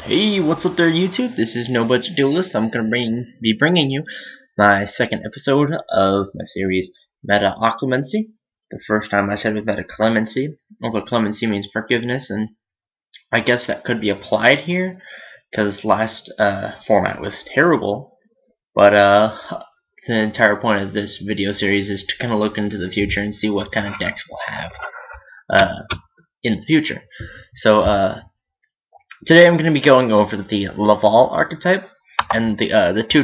Hey, what's up there, YouTube? This is No Budget Duelist. I'm gonna be bringing you my second episode of my series Meta Occlumency. The first time I said Meta Clemency, although clemency means forgiveness, and I guess that could be applied here because last format was terrible. But the entire point of this video series is to kind of look into the future and see what kind of decks we'll have in the future. So today I'm going to be going over the Laval archetype and the two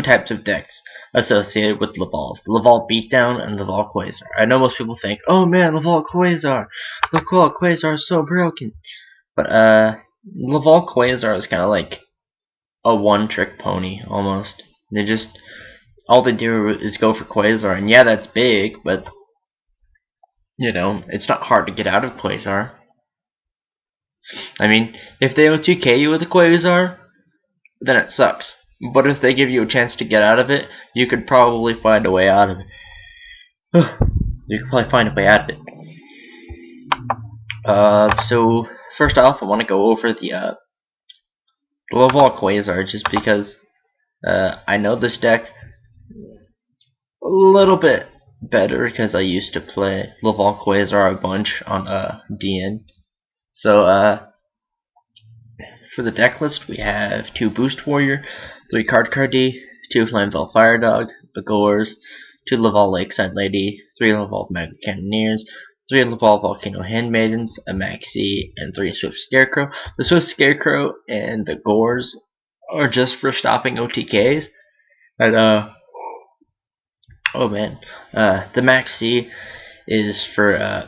types of decks associated with Laval's: the Laval Beatdown and Laval Quasar. I know most people think, "Oh man, Laval Quasar is so broken," but Laval Quasar is kind of like a one-trick pony almost. All they do is go for Quasar, and yeah, that's big, but you know, it's not hard to get out of Quasar. I mean, if they OTK you with a Quasar, then it sucks. But if they give you a chance to get out of it, you could probably find a way out of it. You could probably find a way out of it. So first off, I want to go over the Laval Quasar, just because I know this deck a little bit better because I used to play Laval Quasar a bunch on DN. So for the deck list, we have 2 Boost Warrior, 3 Card Cardi, 2 Flameville Fire Dog, the Gores, 2 Laval Lakeside Lady, 3 Laval Mega Cannoneers, 3 Laval Volcano Handmaidens, a Maxi, and 3 Swift Scarecrow. The Swift Scarecrow and the Gores are just for stopping OTKs. And oh man, the Maxi is for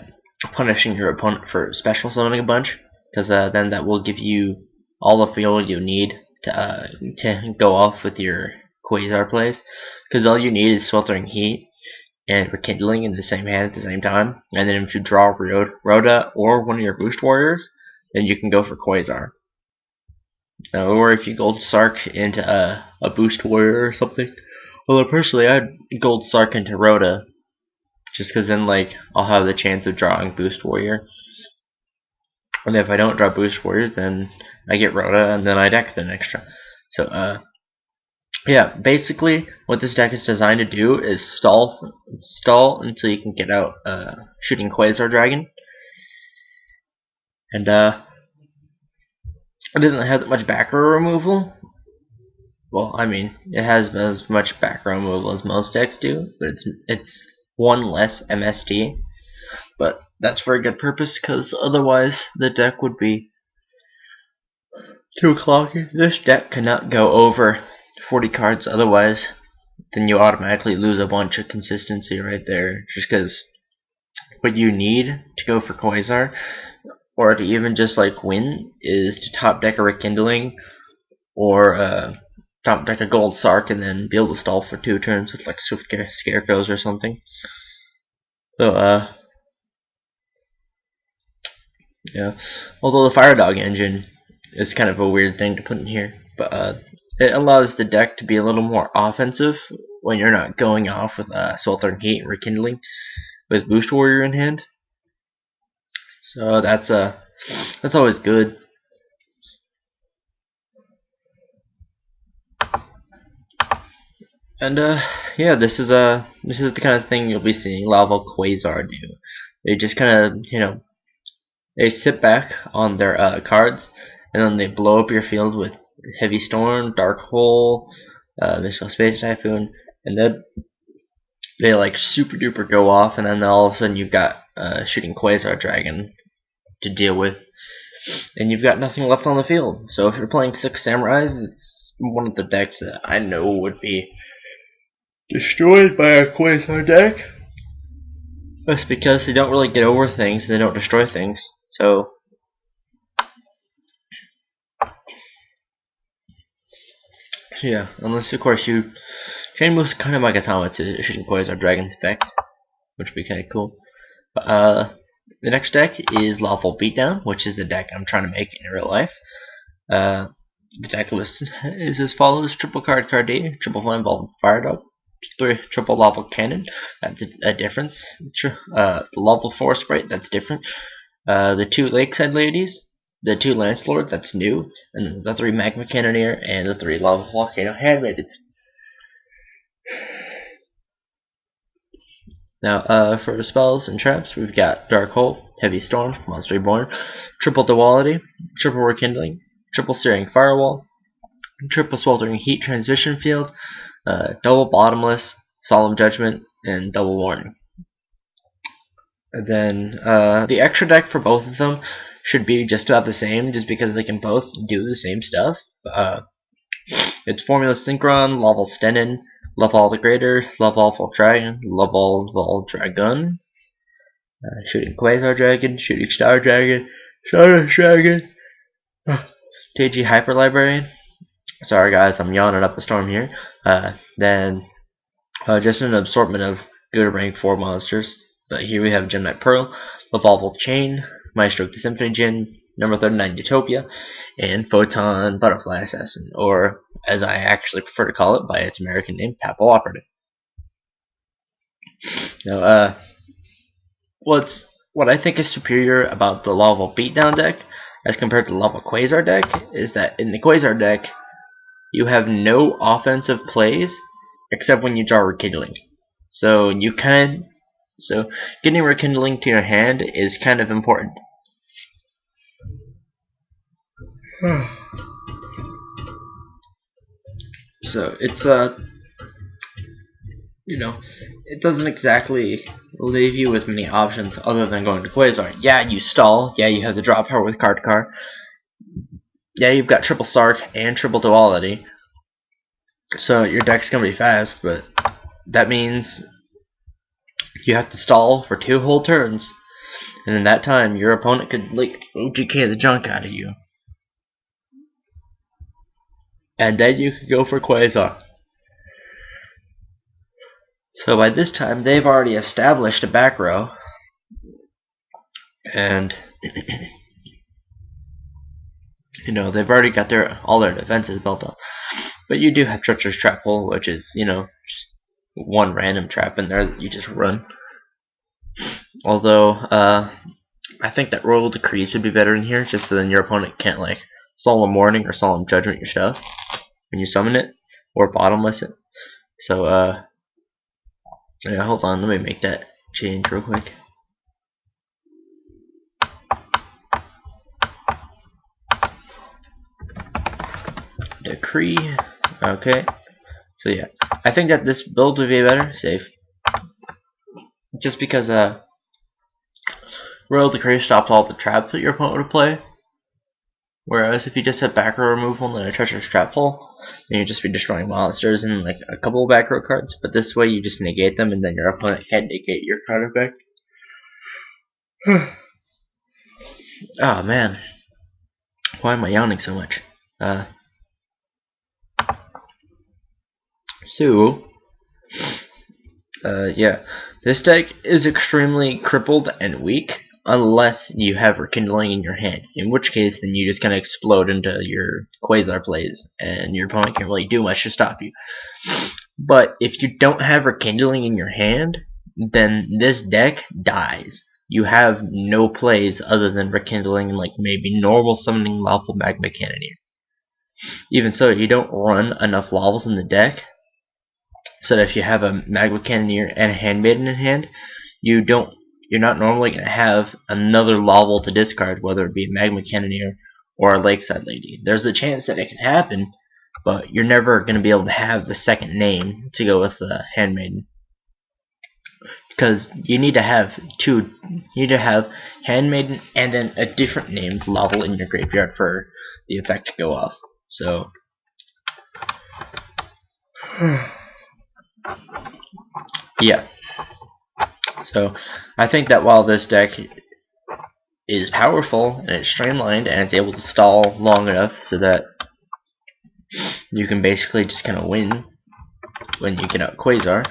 punishing your opponent for special summoning a bunch, because then that will give you all the fuel you need to go off with your Quasar plays, because all you need is Sweltering Heat and Rekindling in the same hand at the same time, and then if you draw Rhoda or one of your Boost Warriors, then you can go for Quasar. Or if you Gold Sark into a Boost Warrior or something. Although personally, I'd Gold Sark into Rhoda, just because then I'll have the chance of drawing Boost Warrior. And if I don't draw Boost Warriors, then I get Rhoda, and then I deck the extra. So, yeah, basically, what this deck is designed to do is stall until you can get out shooting Quasar Dragon. And, it doesn't have that much back row removal. Well, I mean, it has as much back row removal as most decks do, but it's one less MST. But that's for a good purpose, because otherwise the deck would be too cloggy. This deck cannot go over 40 cards, otherwise then you automatically lose a bunch of consistency right there, just because what you need to go for Quasar, or to even just win, is to top deck a Rekindling, or top deck a Gold Sark, and then be able to stall for 2 turns with Swift Scarecrows or something. So yeah, although the Fire Dog engine is kind of a weird thing to put in here, but it allows the deck to be a little more offensive when you're not going off with Sweltering Heat and Rekindling with Boost Warrior in hand. So that's always good. And yeah, this is the kind of thing you'll be seeing Laval Quasar do. They just kind of, they sit back on their cards, and then they blow up your field with Heavy Storm, Dark Hole, Mystical Space Typhoon, and then they super duper go off, and then all of a sudden you've got shooting Quasar Dragon to deal with, and you've got nothing left on the field. So if you're playing 6 Samurais, it's one of the decks that I know would be destroyed by a Quasar deck. That's because they don't really get over things, they don't destroy things. So yeah, unless of course you train most kind of Magatama to shooting Quasar Dragon's effect, which would be kind of cool. But the next deck is Laval Beatdown, which is the deck I'm trying to make in real life. The deck list is as follows: triple Card Cardi, triple Flameville Fire Dog, 3 triple Laval Cannon, that's a difference. The Laval Force Sprite, that's different. The 2 Lakeside Ladies, the 2 Lancelord, that's new, and then the 3 Magma Cannoneer, and the 3 Lava Volcano Handmaidens. Now, for spells and traps, we've got Dark Hole, Heavy Storm, Monster Reborn, Triple Duality, Triple Rekindling, Triple Searing Firewall, Triple Sweltering Heat Transmission Field, Double Bottomless, Solemn Judgment, and Double Warning. And then the extra deck for both of them should be just about the same, just because they can both do the same stuff. It's Formula Synchron, Laval Stenin, Laval the Greater, Laval Full Dragon, Laval Dragon, Shooting Quasar Dragon, Shooting Star Dragon, Stardust Dragon, TG Hyper Librarian. Sorry guys, I'm yawning up a storm here. Then just an assortment of good rank 4 monsters. But here we have Gem Knight Pearl, Laval Chain, Maestro the Symphony Djinn, number 39 Utopia, and Photon Butterfly Assassin, or as I actually prefer to call it by its American name, Papal Operative. Now, what I think is superior about the Laval Beatdown deck as compared to the Laval Quasar deck is that in the Quasar deck, you have no offensive plays except when you draw Rekindling. So getting Rekindling to your hand is kind of important. So it's it doesn't exactly leave you with many options other than going to Quasar. Yeah, you stall. Yeah, you have the draw power with card to card. Yeah, you've got triple Sark and triple Duality. So your deck's gonna be fast, but that means you have to stall for 2 whole turns, and in that time your opponent could like OGK the junk out of you. And then you could go for Quasar. So by this time they've already established a back row, and they've already got all their defenses built up. But you do have Treacherous Trap Hole, which is just one random trap in there that you just run. Although I think that Royal Decrees would be better in here, just so then your opponent can't like Solemn Warning or Solemn Judgment your stuff when you summon it, or Bottomless it. So yeah, hold on, let me make that change real quick. Decree. Okay. So yeah, I think that this build would be better, safe. Just because Royal Decree stops all the traps that your opponent would play. Whereas if you just have back row removal and a Treacherous Trap Hole, then you'd just be destroying monsters and like a couple of back row cards. But this way you just negate them, and then your opponent can't negate your card effect. Oh man, why am I yawning so much? Yeah, this deck is extremely crippled and weak unless you have Rekindling in your hand, in which case then you just kind of explode into your Quasar plays and your opponent can't really do much to stop you. But if you don't have Rekindling in your hand, then this deck dies. You have no plays other than Rekindling and like maybe normal summoning Lawful Magma Cannoneer. Even so, you don't run enough Lavals in the deck so that if you have a Magma Cannoneer and a Handmaiden in hand, you're not normally going to have another Laval to discard, whether it be a Magma Cannoneer or a Lakeside Lady. There's a chance that it can happen, but you're never going to be able to have the second name to go with the Handmaiden. Because you need to have Handmaiden and then a different named Laval in your graveyard for the effect to go off. So yeah. So I think that while this deck is powerful and it's streamlined and it's able to stall long enough so that you can basically just kind of win when you get out Quasar,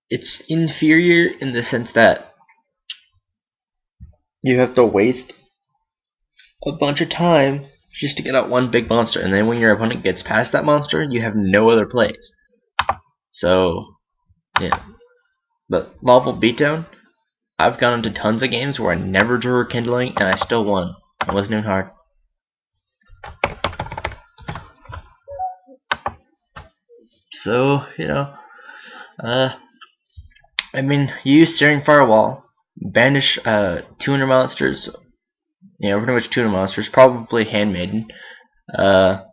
it's inferior in the sense that you have to waste a bunch of time just to get out one big monster, and then when your opponent gets past that monster, you have no other plays. So yeah, but Laval Beatdown, I've gone into tons of games where I never drew Rekindling and I still won. It wasn't even hard. So, I mean, you use Searing Firewall, banish 200 monsters, pretty much 200 monsters, probably Handmaiden, to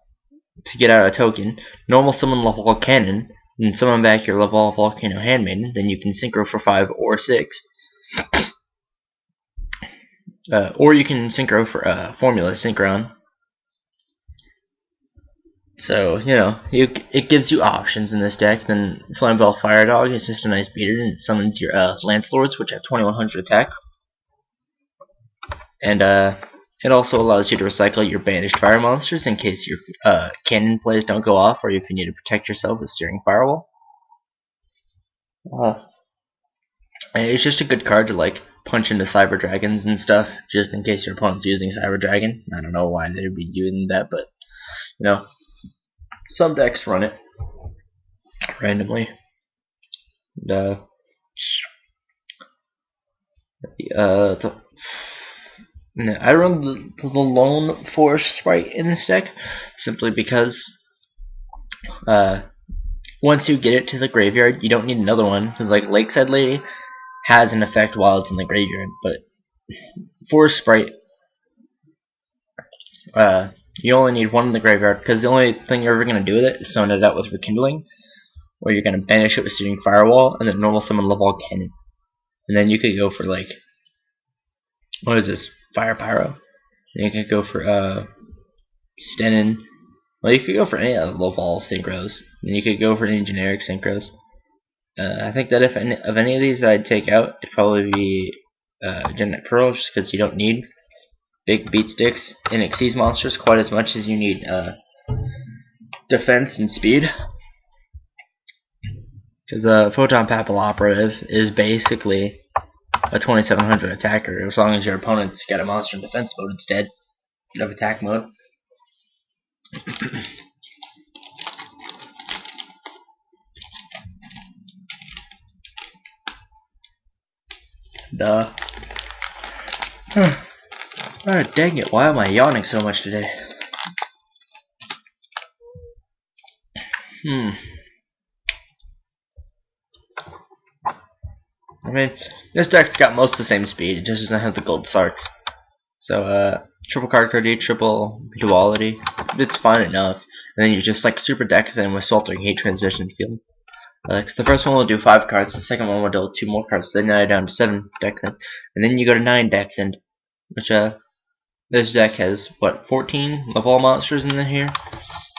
get out a token. Normal summon Laval Cannon, and summon back your Laval Volcano Handmaiden, then you can synchro for 5 or 6. Or you can synchro for Formula Synchron. So, it gives you options in this deck. Then Flamebell Fire Dog is just a nice beater, and it summons your Lance Lords, which have 2100 attack. And it also allows you to recycle your banished fire monsters in case your cannon plays don't go off, or if you need to protect yourself with Searing Firewall. And it's just a good card to like punch into Cyber Dragons and stuff, just in case your opponent's using Cyber Dragon. I don't know why they'd be doing that, but some decks run it randomly. And, I run the Lone Forest Sprite in this deck simply because once you get it to the graveyard, you don't need another one, because like Lakeside Lady has an effect while it's in the graveyard, but Forest Sprite, you only need one in the graveyard, because the only thing you're ever going to do with it is summon it out with Rekindling, or you're going to banish it with Searing Firewall, and then normal summon Laval Cannon. And then you could go for like, what is this, Fire Pyro? And you could go for Stenin. Well, you could go for any of the Laval synchros, and you could go for any generic synchros. I think that if any of these I'd take out, it'd probably be Genet Pearl, just because you don't need big beat sticks and Xyz monsters quite as much as you need defense and speed. Because Photon Papal Operative is basically a 2700 attacker. As long as your opponent's got a monster in defense mode, it's dead. You have attack mode. Duh. Oh, dang it, why am I yawning so much today? I mean, this deck's got most of the same speed, it just doesn't have the gold Sarks. So, triple card card, triple duality, it's fine enough. And then you just like super deck them with Sweltering Heat Transmission Field. Cause the first one will do 5 cards, the second one will do 2 more cards, so then now you're down to 7 decks in. And then you go to 9 decks in, which this deck has what, 14 Laval monsters in here.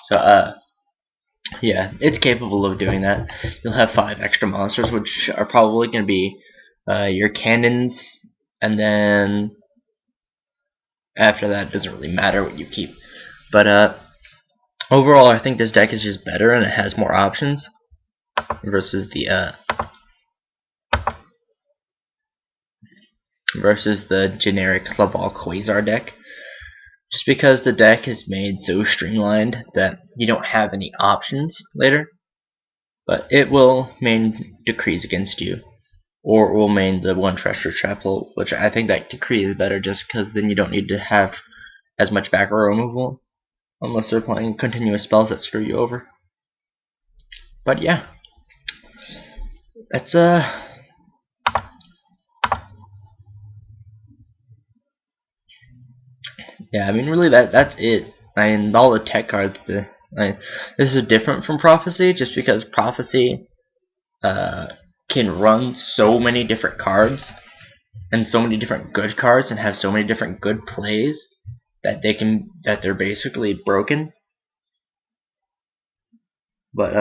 So yeah, it's capable of doing that. You'll have 5 extra monsters, which are probably going to be your cannons, and then after that, it doesn't really matter what you keep. But overall, I think this deck is just better and it has more options versus the generic Laval Quasar deck. Just because the deck is made so streamlined that you don't have any options later, but it will main decrees against you, or it will main the one treasure chapel, which I think that decree is better just because then you don't need to have as much back row removal unless they're playing continuous spells that screw you over. But yeah, that's yeah, I mean, really, that's it. I mean, all the tech cards. This is different from Prophecy, just because Prophecy can run so many different cards and so many different good cards and have so many different good plays that they're basically broken. But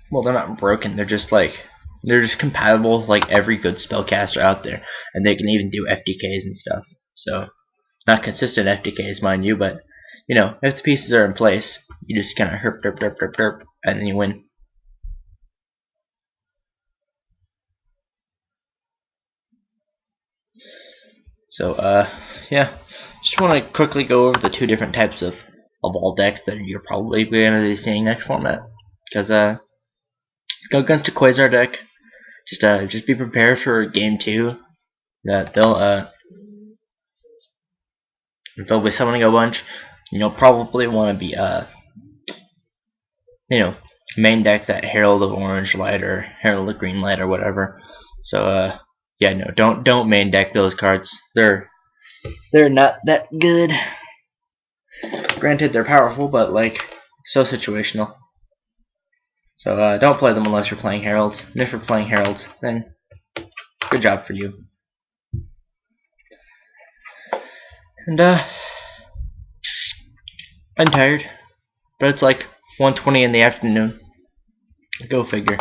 well, they're not broken. They're just compatible with like every good spellcaster out there, and they can even do FDKs and stuff. So not consistent FDKs, mind you, but if the pieces are in place, you just kind of herp derp derp derp derp, and then you win. So yeah, just want to quickly go over the 2 different types of of all decks that you're probably going to be seeing next format. Because go against a Quasar deck, just be prepared for game 2. That they'll be summoning a bunch. You'll probably want to be main deck that Herald of Orange Light or Herald of Green Light or whatever. So yeah, no, don't main deck those cards. They're not that good. Granted, they're powerful, but like so situational. So don't play them unless you're playing Heralds. And if you're playing Heralds, then good job for you. And I'm tired, but it's like 1:20 in the afternoon. Go figure.